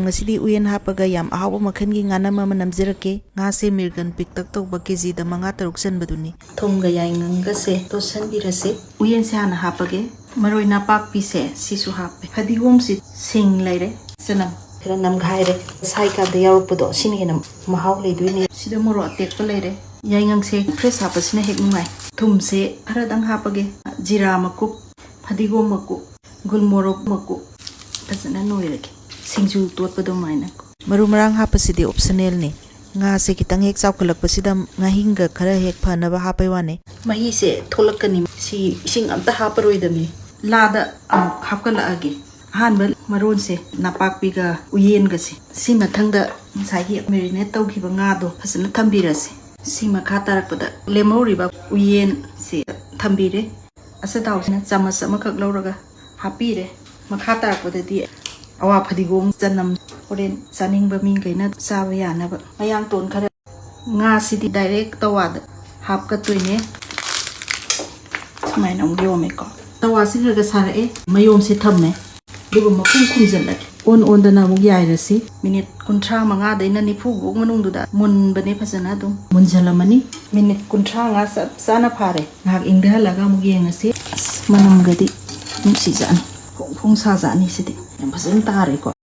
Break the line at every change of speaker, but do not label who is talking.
Ngasidi uyen hapaga yam ahaoba makhangi nganam ama namjirake nga se mirgan piktak tawba kg da manga taruk sanbaduni thomga yainganga se to sanbirase uyen se hana hapage maroi napakpi se sisu hape hadigom si sing laire sanam khara nam ghaire sai ka da yaurpado sini hena mahau leiduni sida moro atekpa laire yaingang se fresh hapasina hek nungai thum se khara dang hapage jira makuk hadigom makuk gulmorok makuk fazana noirake singju totpado maina marumarang hapasidi optional ne nga se kitang hek chawkalakpasida nga hinga khara hek phanaba hapai wane mahi se tholakani si ising amta haparoidami lada hapkala age hanbal maron se napakpi ga uyen ga se si mathangda sahi marinate tawgiba nga do fasana thambirase si makha tarakpada lemoriba uyen se thambire asa dawsina chamas amakak lawraga hapire makha tarakpada di awa fadigom janam oren saning ba ming kaina sawa yanaba mayang ton khara nga sidi direct tawad hapka toine maina ongyo ko tawa singa sara e mayom se thamme dugo makum khumjalak on dana mug yairasi minute kuntra manga daina nifu bog manung duda mun bane phasana dum munjalamani minute kuntra nga sana phare ngak ingda laga mug yengasi manam gadi numsi jan phung sa jani sidi yam phasana tare ko